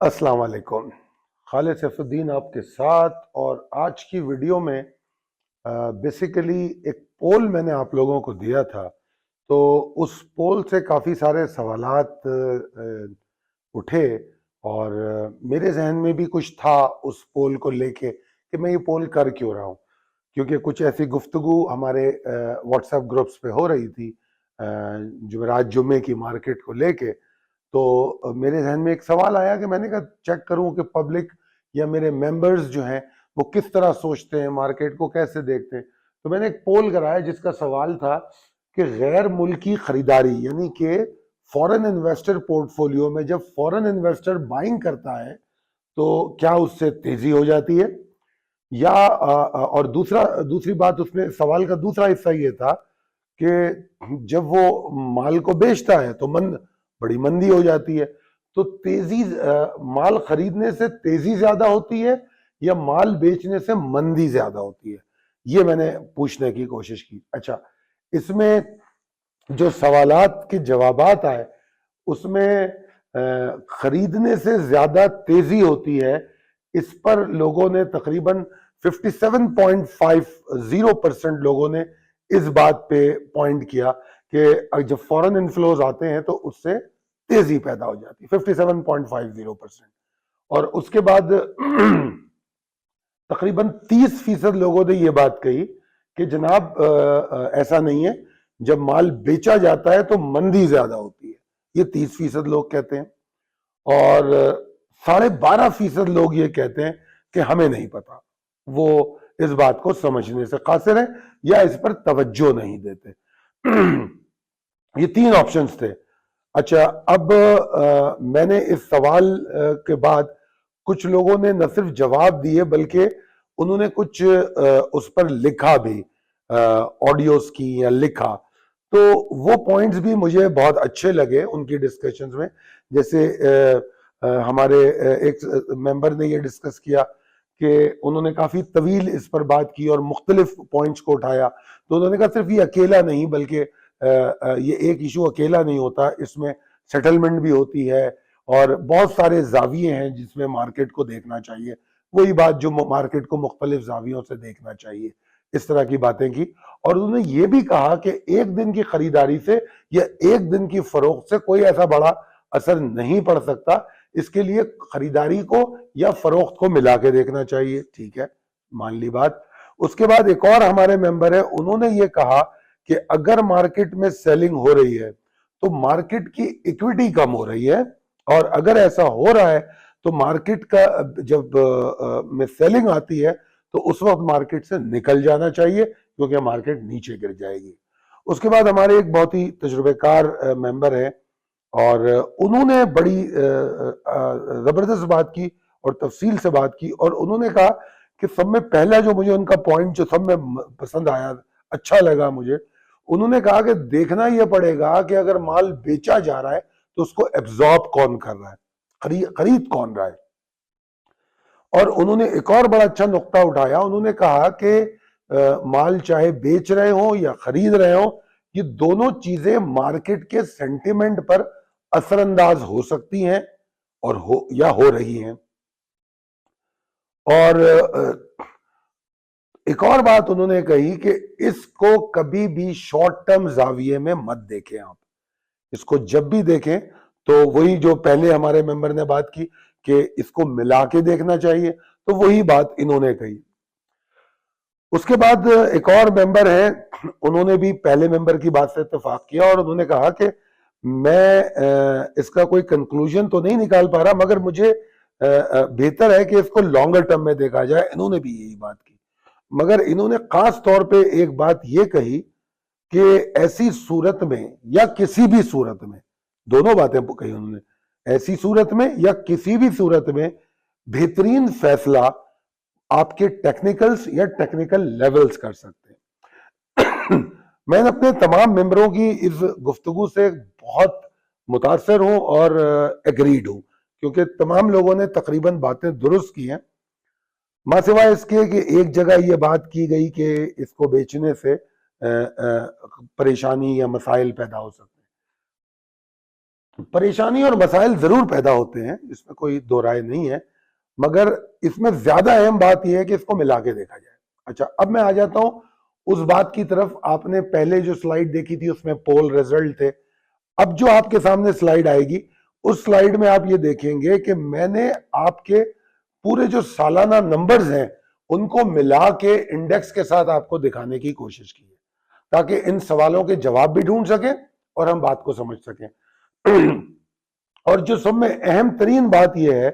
अस्सलाम वालेकुम। खालिद सैफुद्दीन आपके साथ। और आज की वीडियो में बेसिकली एक पोल मैंने आप लोगों को दिया था, तो उस पोल से काफ़ी सारे सवालात उठे। और मेरे जहन में भी कुछ था उस पोल को लेके कि मैं ये पोल कर क्यों रहा हूँ, क्योंकि कुछ ऐसी गुफ्तगू हमारे व्हाट्सएप ग्रुप्स पे हो रही थी जुमेरात जुम्मे की मार्केट को लेके। तो मेरे जहन में एक सवाल आया कि मैंने कहा चेक करूं कि पब्लिक या मेरे मेंबर्स जो हैं वो किस तरह सोचते हैं, मार्केट को कैसे देखते हैं। तो मैंने एक पोल कराया जिसका सवाल था कि गैर मुल्की खरीदारी यानी कि फॉरेन इन्वेस्टर पोर्टफोलियो में जब फॉरेन इन्वेस्टर बाइंग करता है तो क्या उससे तेजी हो जाती है, या और दूसरी बात उसमें सवाल का दूसरा हिस्सा ये था कि जब वो माल को बेचता है तो बड़ी मंदी हो जाती है। तो तेजी माल खरीदने से तेजी ज्यादा होती है या माल बेचने से मंदी ज्यादा होती है, ये मैंने पूछने की कोशिश की। अच्छा, इसमें जो सवालात के जवाबात आए उसमें खरीदने से ज्यादा तेजी होती है, इस पर लोगों ने तकरीबन 57.50% लोगों ने इस बात पे पॉइंट किया कि जब फॉरेन इन्फ्लोज आते हैं तो उससे तेजी पैदा हो जाती है, 57.50%। और उसके बाद तकरीबन 30% लोगों ने यह बात कही कि जनाब ऐसा नहीं है, जब माल बेचा जाता है तो मंदी ज्यादा होती है, ये 30% लोग कहते हैं। और 12.5% लोग ये कहते हैं कि हमें नहीं पता, वो इस बात को समझने से कासिर है या इस पर तवज्जो नहीं देते। ये 3 ऑप्शंस थे। अच्छा, अब मैंने इस सवाल के बाद कुछ लोगों ने न सिर्फ जवाब दिए बल्कि उन्होंने कुछ उस पर लिखा भी, ऑडियोज की या लिखा। तो वो पॉइंट्स भी मुझे बहुत अच्छे लगे उनकी डिस्कशंस में। जैसे हमारे एक मेंबर ने ये डिस्कस किया कि उन्होंने काफी तवील इस पर बात की और मुख्तलिफ पॉइंट्स को उठाया। तो उन्होंने कहा सिर्फ ये अकेला नहीं बल्कि ये एक इशू अकेला नहीं होता, इसमें सेटलमेंट भी होती है और बहुत सारे जाविये हैं जिसमें मार्केट को देखना चाहिए। वही बात जो मार्केट को मुख्तलिफ जावियों से देखना चाहिए, इस तरह की बातें की। और उन्होंने ये भी कहा कि एक दिन की खरीदारी से या एक दिन की फरोख्त से कोई ऐसा बड़ा असर नहीं पड़ सकता, इसके लिए खरीदारी को या फरोख्त को मिला के देखना चाहिए। ठीक है, मान ली बात। उसके बाद एक और हमारे मेंबर है, उन्होंने ये कहा कि अगर मार्केट में सेलिंग हो रही है तो मार्केट की इक्विटी कम हो रही है, और अगर ऐसा हो रहा है तो मार्केट का जब में सेलिंग आती है तो उस वक्त मार्केट से निकल जाना चाहिए क्योंकि मार्केट नीचे गिर जाएगी। उसके बाद हमारे एक बहुत ही तजुर्बेकार मेंबर है और उन्होंने बड़ी जबरदस्त बात की और तफसील से बात की। और उन्होंने कहा कि सब में पहला जो मुझे उनका पॉइंट जो सब में पसंद आया, अच्छा लगा मुझे, उन्होंने कहा कि देखना यह पड़ेगा कि अगर माल बेचा जा रहा है तो उसको एब्जॉर्ब कौन कर रहा है, खरीद कौन रहा है। और उन्होंने एक और बड़ा अच्छा नुक्ता उठाया, उन्होंने कहा कि माल चाहे बेच रहे हो या खरीद रहे हो, ये दोनों चीजें मार्केट के सेंटिमेंट पर असरअंदाज हो सकती हैं और हो रही हैं। और एक और बात उन्होंने कही कि इसको कभी भी शॉर्ट टर्म जाविये में मत देखें आप, इसको जब भी देखें तो वही जो पहले हमारे मेंबर ने बात की कि इसको मिला के देखना चाहिए, तो वही बात इन्होंने कही। उसके बाद एक और मेंबर है, उन्होंने भी पहले मेंबर की बात से इत्तेफाक किया और उन्होंने कहा कि मैं इसका कोई कंक्लूजन तो नहीं निकाल पा रहा, मगर मुझे बेहतर है कि इसको लॉन्गर टर्म में देखा जाए। इन्होंने भी यही बात की, मगर इन्होंने खास तौर पे एक बात ये कही कि ऐसी सूरत में या किसी भी सूरत में, दोनों बातें कही उन्होंने, ऐसी सूरत में या किसी भी सूरत में बेहतरीन फैसला आपके टेक्निकल्स या टेक्निकल लेवल्स कर सकते हैं। मैं अपने तमाम मेंबरों की इस गुफ्तगू से बहुत मुतासर हूं और एग्रीड हूं, क्योंकि तमाम लोगों ने तकरीबन बातें दुरुस्त की हैं, मां सिवाय इसके कि एक जगह यह बात की गई कि इसको बेचने से परेशानी या मसाइल पैदा हो सकते हैं। परेशानी और मसाइल जरूर पैदा होते हैं, इसमें कोई दो राय नहीं है, मगर इसमें ज्यादा अहम बात यह है कि इसको मिला के देखा जाए। अच्छा, अब मैं आ जाता हूं उस बात की तरफ। आपने पहले जो स्लाइड देखी थी उसमें पोल रिजल्ट थे। अब जो आपके सामने स्लाइड आएगी, उस स्लाइड में आप ये देखेंगे कि मैंने आपके पूरे जो सालाना नंबर्स हैं उनको मिला के इंडेक्स के साथ आपको दिखाने की कोशिश की है, ताकि इन सवालों के जवाब भी ढूंढ सकें और हम बात को समझ सकें। और जो सब में अहम तरीन बात यह है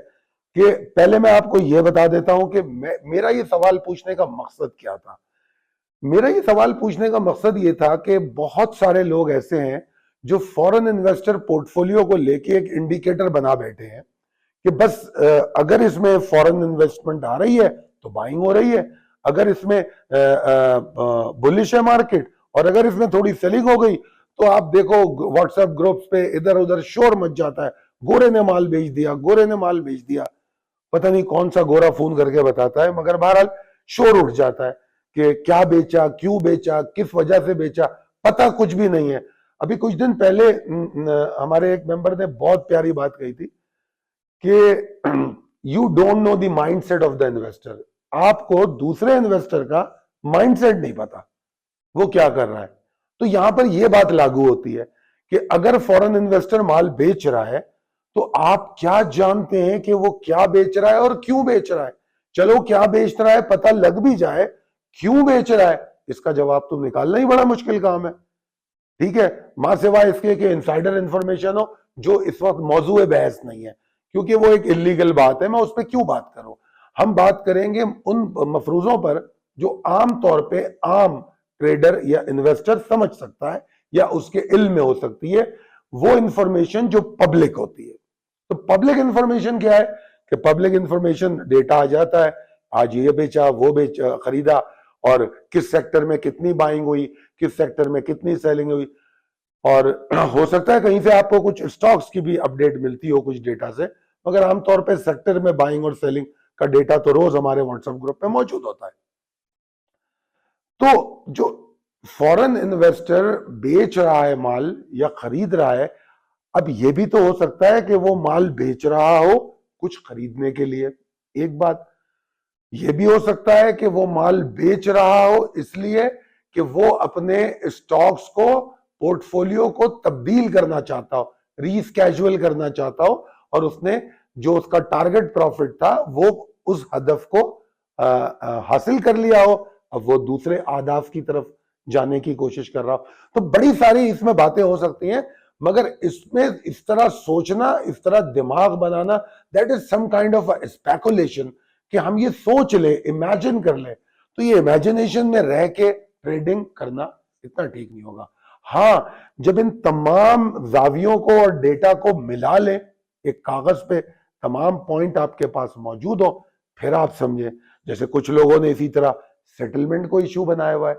कि पहले मैं आपको यह बता देता हूं कि मेरा ये सवाल पूछने का मकसद क्या था। मेरा ये सवाल पूछने का मकसद ये था कि बहुत सारे लोग ऐसे हैं जो फॉरेन इन्वेस्टर पोर्टफोलियो को लेके एक इंडिकेटर बना बैठे हैं कि बस अगर इसमें फॉरेन इन्वेस्टमेंट आ रही है तो बाइंग हो रही है, अगर इसमें बुलिश है मार्केट और अगर इसमें थोड़ी सेलिंग हो गई तो आप देखो व्हाट्सएप ग्रुप्स पे इधर उधर शोर मच जाता है, गोरे ने माल बेच दिया, गोरे ने माल बेच दिया। पता नहीं कौन सा गोरा फोन करके बताता है, मगर बहरहाल शोर उठ जाता है कि क्या बेचा, क्यों बेचा, किस वजह से बेचा, पता कुछ भी नहीं है। अभी कुछ दिन पहले हमारे एक मेंबर ने बहुत प्यारी बात कही थी कि you don't know the mindset of the investor. आपको दूसरे इन्वेस्टर का माइंडसेट नहीं पता, वो क्या कर रहा है। तो यहां पर यह बात लागू होती है कि अगर फॉरेन इन्वेस्टर माल बेच रहा है तो आप क्या जानते हैं कि वो क्या बेच रहा है और क्यों बेच रहा है। चलो क्या बेच रहा है पता लग भी जाए, क्यों बेच रहा है इसका जवाब तो निकालना ही बड़ा मुश्किल काम है। ठीक है, मां सिवाय इसके कि इनसाइडर इंफॉर्मेशन हो, जो इस वक्त मौजूद बहस नहीं है क्योंकि वो एक इलीगल बात है, मैं उस पर क्यों बात करूं। हम बात करेंगे उन मफरूजों पर जो आम तौर पे आम ट्रेडर या इन्वेस्टर समझ सकता है या उसके इल्म में हो सकती है, वो इंफॉर्मेशन जो पब्लिक होती है। तो पब्लिक इंफॉर्मेशन क्या है कि पब्लिक इंफॉर्मेशन डेटा आ जाता है, आज ये बेचा, वो बेचा, खरीदा, और किस सेक्टर में कितनी बाइंग हुई, किस सेक्टर में कितनी सेलिंग हुई। और हो सकता है कहीं से आपको कुछ स्टॉक्स की भी अपडेट मिलती हो कुछ डेटा से, मगर आमतौर पर सेक्टर में बाइंग और सेलिंग का डेटा तो रोज हमारे व्हाट्सएप ग्रुप पे मौजूद होता है। तो जो फॉरेन इन्वेस्टर बेच रहा है माल या खरीद रहा है, अब यह भी तो हो सकता है कि वो माल बेच रहा हो कुछ खरीदने के लिए। एक बात यह भी हो सकता है कि वो माल बेच रहा हो इसलिए कि वो अपने स्टॉक्स को, पोर्टफोलियो को तब्दील करना चाहता हो, रीस्केजुअल करना चाहता हो, और उसने जो उसका टारगेट प्रॉफिट था वो उस हदफ को हासिल कर लिया हो, अब वो दूसरे आदाफ की तरफ जाने की कोशिश कर रहा हो। तो बड़ी सारी इसमें बातें हो सकती हैं, मगर इसमें इस तरह सोचना, इस तरह दिमाग बनाना, that is some kind of speculation कि हम ये सोच ले, इमेजिन कर ले, तो ये इमेजिनेशन में रह के ट्रेडिंग करना इतना ठीक नहीं होगा। हाँ, जब इन तमाम जावियों को और डेटा को मिला ले, एक कागज पे तमाम पॉइंट आपके पास मौजूद हो, फिर आप समझे। जैसे कुछ लोगों ने इसी तरह सेटलमेंट को इश्यू बनाया हुआ है।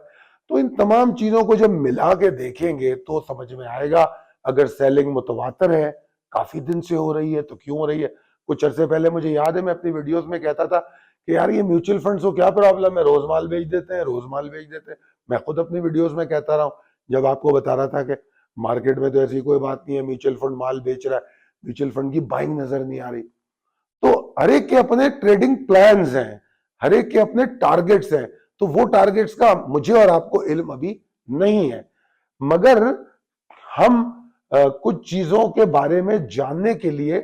तो इन तमाम चीजों को जब मिला के देखेंगे तो समझ में आएगा। अगर सेलिंग मुतवातर है, काफी दिन से हो रही है, तो क्यों हो रही है। कुछ अरसे पहले मुझे याद है मैं अपनी वीडियोस में कहता था कि यार ये म्यूचुअल फंड्स को क्या प्रॉब्लम है, रोज माल बेच देते हैं, रोज माल बेच देते हैं। मैं खुद अपनी वीडियोस में कहता रहा हूं, जब आपको बता रहा था कि मार्केट में तो ऐसी कोई बात नहीं है, म्यूचुअल फंड माल बेच रहा है, म्यूचुअल फंड की बाइंग नजर नहीं आ रही। तो हर एक के अपने ट्रेडिंग प्लान्स हैं, हर एक के अपने टारगेट्स हैं। तो वो टारगेट्स का मुझे और आपको इल्म अभी नहीं है, मगर हम कुछ चीजों के बारे में जानने के लिए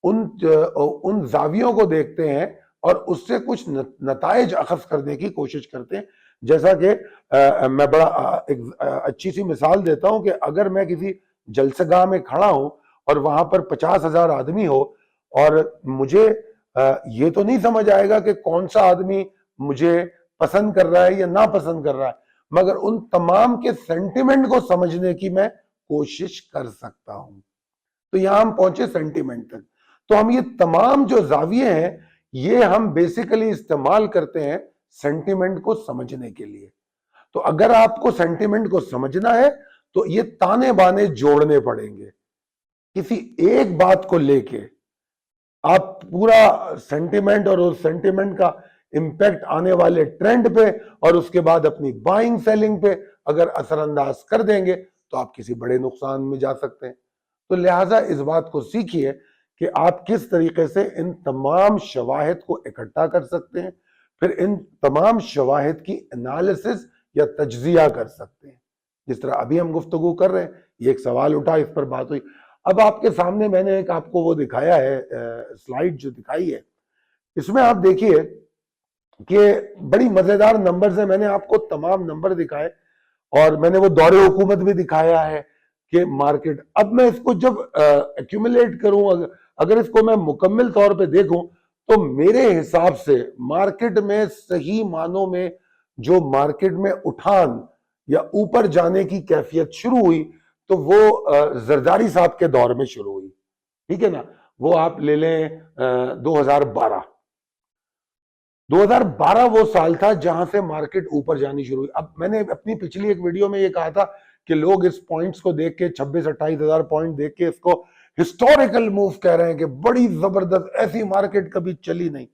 उन जावियों को देखते हैं और उससे कुछ नताइज अखज करने की कोशिश करते हैं। जैसा कि मैं बड़ा एक अच्छी सी मिसाल देता हूं कि अगर मैं किसी जलसगाह में खड़ा हूं और वहां पर 50,000 आदमी हो और मुझे ये तो नहीं समझ आएगा कि कौन सा आदमी मुझे पसंद कर रहा है या ना पसंद कर रहा है, मगर उन तमाम के सेंटिमेंट को समझने की मैं कोशिश कर सकता हूं। तो यहां हम पहुंचे सेंटिमेंट तक। तो हम ये तमाम जो जाविये हैं ये हम बेसिकली इस्तेमाल करते हैं सेंटिमेंट को समझने के लिए। तो अगर आपको सेंटिमेंट को समझना है तो ये ताने बाने जोड़ने पड़ेंगे। किसी एक बात को लेके आप पूरा सेंटिमेंट और उस सेंटिमेंट का इंपैक्ट आने वाले ट्रेंड पे और उसके बाद अपनी बाइंग सेलिंग पे अगर असरअंदाज कर देंगे तो आप किसी बड़े नुकसान में जा सकते हैं। तो लिहाजा इस बात को सीखिए कि आप किस तरीके से इन तमाम शवाहिद को इकट्ठा कर सकते हैं, फिर इन तमाम शवाहिद की एनालिसिस या तज्जिया कर सकते हैं। जिस तरह अभी हम गुफ्तगू कर रहे हैं, ये एक सवाल उठा, इस पर बात हुई। अब आपके सामने मैंने एक आपको वो दिखाया है, स्लाइड जो दिखाई है, इसमें आप देखिए कि बड़ी मजेदार नंबर्स है। मैंने आपको तमाम नंबर दिखाए और मैंने वो दौरे हुकूमत भी दिखाया है कि मार्केट, अब मैं इसको जब एक्यूमुलेट करूं, अगर इसको मैं मुकम्मल तौर पे देखूं, तो मेरे हिसाब से मार्केट में सही मानों में जो मार्केट में उठान या ऊपर जाने की कैफियत शुरू हुई, तो वो जरदारी साहब के दौर में शुरू हुई। ठीक है ना, वो आप ले लें 2012। 2012 वो साल था जहां से मार्केट ऊपर जानी शुरू हुई। अब मैंने अपनी पिछली एक वीडियो में ये कहा था कि लोग इस पॉइंट्स को देख के 26-28 हजार पॉइंट देख के इसको हिस्टोरिकल मूव कह रहे हैं कि बड़ी जबरदस्त, ऐसी मार्केट कभी चली नहीं।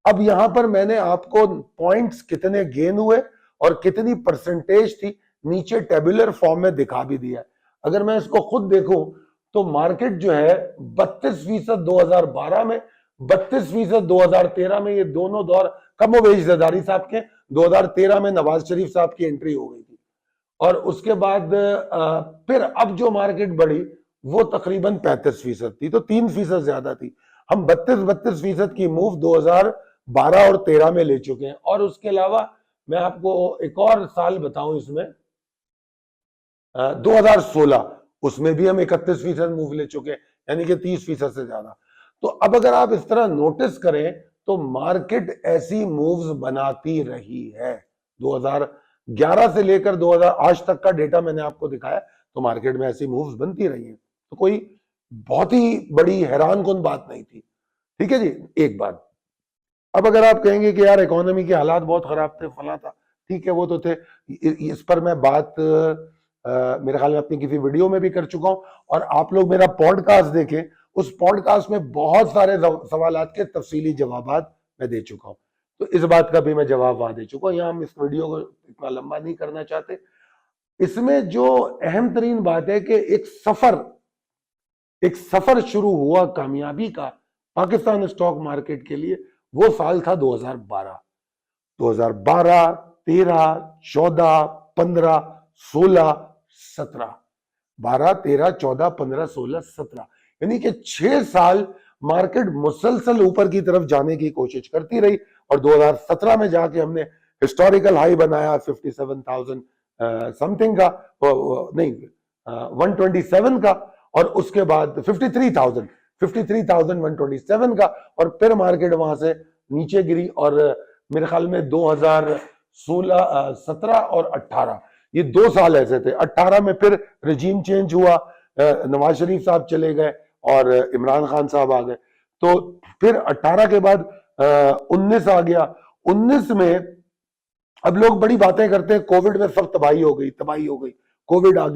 अब यहां पर मैंने आपको पॉइंट्स कितने गेन हुए और कितनी परसेंटेज थी नीचे टेबुलर फॉर्म में दिखा भी दिया। अगर मैं इसको खुद देखूं तो मार्केट जो है 32% 2012 में, 32% 2013 में, ये दोनों दौर कमोबेश जरदारी साहब के। 2013 में नवाज शरीफ साहब की एंट्री हो गई थी और उसके बाद फिर अब जो मार्केट बढ़ी वो तकरीबन 35% थी, तो 3% ज्यादा थी। हम 32% की मूव 2012 और 13 में ले चुके हैं। और उसके अलावा मैं आपको एक और साल बताऊं इसमें, 2016, उसमें भी हम 31% मूव ले चुके हैं, यानी कि 30% से ज्यादा। तो अब अगर आप इस तरह नोटिस करें तो मार्केट ऐसी मूव्स बनाती रही है। 2011 से लेकर 2000 आज तक का डेटा मैंने आपको दिखाया, तो मार्केट में ऐसी मूव्स बनती रही हैं। तो कोई बहुत ही बड़ी हैरान कुन बात नहीं थी। ठीक है जी, एक बात। अब अगर आप कहेंगे कि यार इकोनॉमी के हालात बहुत खराब थे, फला था, ठीक है वो तो थे, इस पर मैं बात मेरे ख्याल में अपनी किसी वीडियो में भी कर चुका हूं। और आप लोग मेरा पॉडकास्ट देखें, उस पॉडकास्ट में बहुत सारे सवालात के तफसीली जवाबात मैं दे चुका हूं। तो इस बात का भी मैं जवाब वहां दे चुका हूं। यहां हम इस वीडियो को इतना लंबा नहीं करना चाहते। इसमें जो अहम तरीन बात है कि एक सफर शुरू हुआ कामयाबी का पाकिस्तान स्टॉक मार्केट के लिए, वो साल था 2012। 2012, 13, 14, 15, 16, 17, 12, 13, 14, 15, 16, 17, यानी कि 6 साल मार्केट मुसलसल ऊपर की तरफ जाने की कोशिश करती रही। और 2017 में जाके हमने हिस्टोरिकल हाई बनाया 57,000 समथिंग का, नहीं 127 का, और उसके बाद 53,127 का, और फिर मार्केट वहां से नीचे गिरी। और मेरे ख्याल में 2016, 17 और 18, ये 2 साल ऐसे थे। 18 में फिर रजीम चेंज हुआ, नवाज शरीफ साहब चले गए और इमरान खान साहब आ गए। तो फिर 18 के बाद 19 आ गया। 19 में अब लोग बड़ी बातें करते हैं, कोविड में सब तबाही हो गई, कोविड आ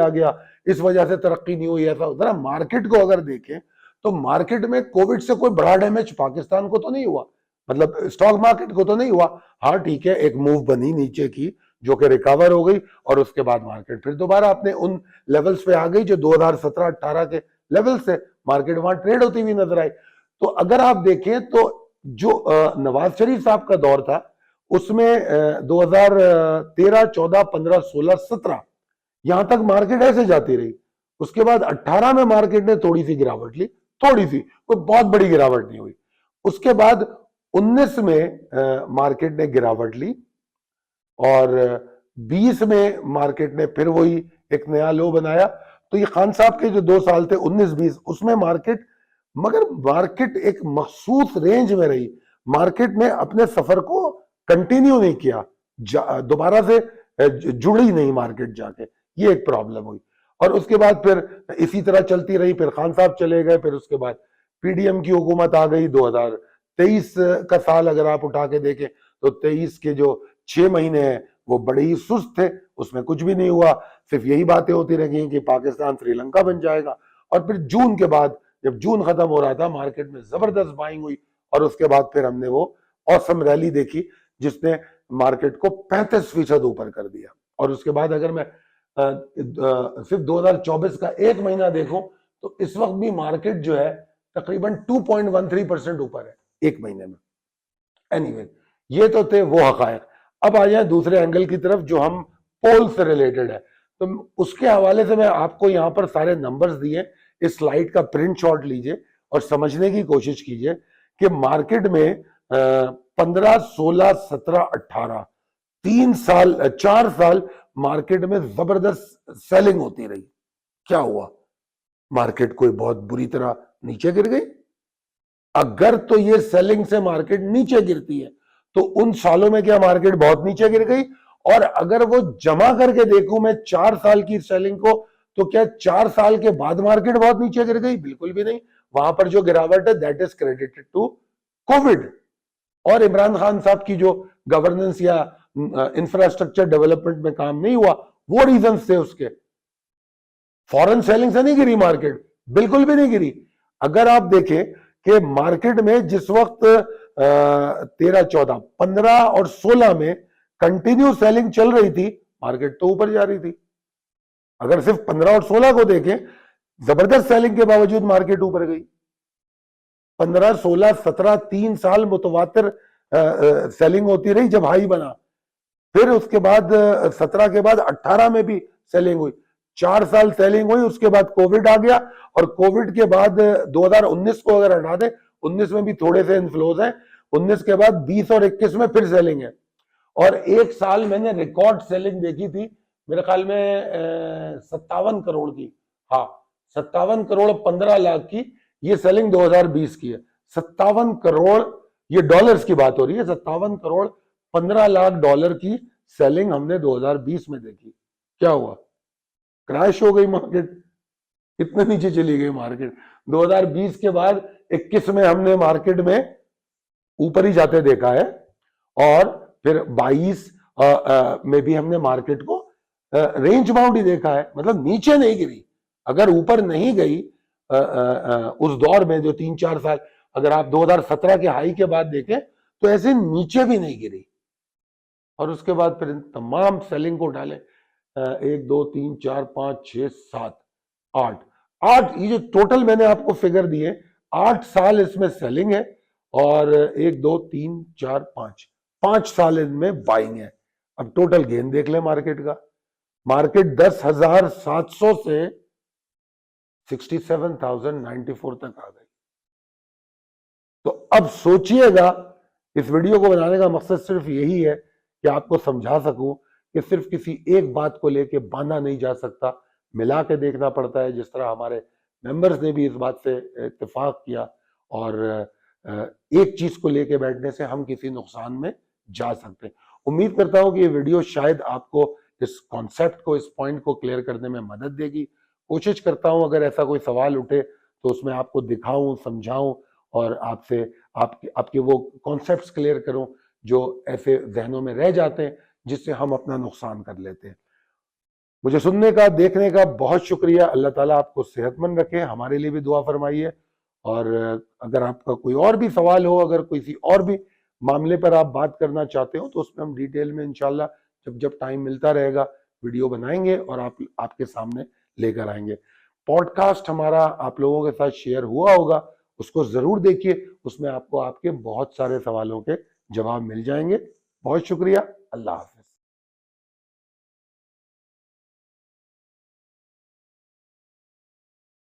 गया, इस वजह से तरक्की नहीं हुई। ऐसा जरा मार्केट को अगर देखें तो मार्केट में कोविड से कोई बड़ा डैमेज पाकिस्तान को तो नहीं हुआ, मतलब स्टॉक मार्केट को तो नहीं हुआ। हाँ ठीक है, एक मूव बनी नीचे की जो कि रिकवर हो गई, और उसके बाद मार्केट फिर दोबारा अपने उन लेवल्स पे आ गई जो 2017-18 के लेवल से मार्केट वहां ट्रेड होती हुई नजर आई। तो अगर आप देखें तो जो नवाज शरीफ साहब का दौर था, उसमें 2013, 14, 15, 16, 17 यहां तक मार्केट ऐसे जाती रही। उसके बाद 18 में मार्केट ने थोड़ी सी गिरावट ली, थोड़ी सी, कोई बहुत बड़ी गिरावट नहीं हुई। उसके बाद 19 में मार्केट ने गिरावट ली, और 20 में मार्केट ने फिर वही एक नया लो बनाया। तो ये खान साहब के जो 2 साल थे 19-20, उसमें मार्केट, मगर मार्केट एक मखसूस रेंज में रही। मार्केट ने अपने सफर को कंटिन्यू नहीं किया, दोबारा से जुड़ी नहीं मार्केट जाके, ये एक प्रॉब्लम हुई। और उसके बाद फिर इसी तरह चलती रही, फिर खान साहब चले गए, फिर उसके बाद पीडीएम की हुकूमत आ गई। 2023 का साल अगर आप उठा के देखें तो 23 के जो 6 महीने हैं वो बड़े ही सुस्त थे, उसमें कुछ भी नहीं हुआ, सिर्फ यही बातें होती रही कि पाकिस्तान श्रीलंका बन जाएगा। और फिर जून के बाद, जब जून खत्म हो रहा था, मार्केट में जबरदस्त बाइंग हुई, और उसके बाद फिर हमने वो औसम रैली देखी जिसने मार्केट को 35% ऊपर कर दिया। और उसके बाद अगर मैं सिर्फ 2024 का एक महीना देखूं तो इस वक्त भी मार्केट जो है तकरीबन 2.13% ऊपर है एक महीने में। एनीवे, ये तो थे वो हकायक। अब आ जाए दूसरे एंगल की तरफ जो हम पोल से रिलेटेड है। तो उसके हवाले से मैं आपको यहां पर सारे नंबर्स दिए, इस स्लाइड का प्रिंट शॉट लीजिए और समझने की कोशिश कीजिए कि मार्केट में 15, 16, 17, 18 4 साल मार्केट में जबरदस्त सेलिंग होती रही। क्या हुआ? मार्केट कोई बहुत बुरी तरह नीचे गिर गई? अगर तो ये सेलिंग से मार्केट नीचे गिरती है तो उन सालों में क्या मार्केट बहुत नीचे गिर गई? और अगर वो जमा करके देखूं मैं 4 साल की सेलिंग को, तो क्या 4 साल के बाद मार्केट बहुत नीचे गिर गई? बिल्कुल भी नहीं। वहां पर जो गिरावट है that is credited to Covid और इमरान खान साहब की जो गवर्नेंस या इंफ्रास्ट्रक्चर डेवलपमेंट में काम नहीं हुआ, वो रीजन थे उसके। फॉरेन सेलिंग से नहीं गिरी मार्केट, बिल्कुल भी नहीं गिरी। अगर आप देखें कि मार्केट में जिस वक्त 13, 14, 15 और 16 में कंटिन्यू सेलिंग चल रही थी, मार्केट तो ऊपर जा रही थी। अगर सिर्फ 15 और 16 को देखें, जबरदस्त सेलिंग के बावजूद मार्केट ऊपर गई। 15, 16, 17 3 साल मुतवातिर सेलिंग होती रही जब हाई बना। फिर उसके बाद 17 के बाद 18 में भी सेलिंग हुई, 4 साल सेलिंग हुई। उसके बाद कोविड आ गया और कोविड के बाद 2019 को अगर हटा दें, 19 में भी थोड़े से इन्फ्लोज हैं। 19 के बाद 20 और 21 में फिर सेलिंग है। और एक साल मैंने रिकॉर्ड सेलिंग देखी थी, मेरे ख्याल में 57 करोड़ की। हाँ, 57 करोड़ 15 लाख की ये सेलिंग 2020 की है। 57 करोड़, ये डॉलर्स की बात हो रही है, 57 करोड़ 15 लाख डॉलर की सेलिंग हमने 2020 में देखी। क्या हुआ? क्रैश हो गई मार्केट, इतने नीचे चली गई मार्केट। 2020 के बाद 21 में हमने मार्केट में ऊपर ही जाते देखा है और फिर 22 में भी हमने मार्केट को रेंज बाउंड ही देखा है, मतलब नीचे नहीं गिरी। अगर ऊपर नहीं गई उस दौर में जो 3-4 साल, अगर आप 2017 के हाई के बाद देखें तो ऐसे नीचे भी नहीं गिरी। और उसके बाद फिर तमाम सेलिंग को डाले, 1, 2, 3, 4, 5, 6, 7, 8, ये जो टोटल मैंने आपको फिगर दिए, 8 साल इसमें सेलिंग है और 1, 2, 3, 4, 5 साल इनमें बाइंग है। अब टोटल गेन देख ले मार्केट का। मार्केट 10,700 से 67,094 तक आ गई। तो अब सोचिएगा, इस वीडियो को बनाने का मकसद सिर्फ यही है कि आपको समझा सकूं कि सिर्फ किसी एक बात को लेके बांधा नहीं जा सकता, मिला के देखना पड़ता है। जिस तरह हमारे मेंबर्स ने भी इस बात से इत्तेफाक किया और एक चीज को लेके बैठने से हम किसी नुकसान में जा सकते हैं। उम्मीद करता हूं कि ये वीडियो शायद आपको इस कॉन्सेप्ट को, इस पॉइंट को क्लियर करने में मदद देगी। कोशिश करता हूं अगर ऐसा कोई सवाल उठे तो उसमें आपको दिखाऊं, समझाऊं और आपसे आपके वो कॉन्सेप्ट्स क्लियर करूं जो ऐसे जहनों में रह जाते हैं, जिससे हम अपना नुकसान कर लेते हैं। मुझे सुनने का, देखने का बहुत शुक्रिया। अल्लाह ताला आपको सेहतमंद रखे, हमारे लिए भी दुआ फरमाइए। और अगर आपका कोई और भी सवाल हो, अगर किसी और भी मामले पर आप बात करना चाहते हो, तो उसमें हम डिटेल में इंशाल्लाह जब जब टाइम मिलता रहेगा वीडियो बनाएंगे और आपके सामने लेकर आएंगे। पॉडकास्ट हमारा आप लोगों के साथ शेयर हुआ होगा, उसको जरूर देखिए, उसमें आपको आपके बहुत सारे सवालों के जवाब मिल जाएंगे। बहुत शुक्रिया, अल्लाह हाफ़िज़।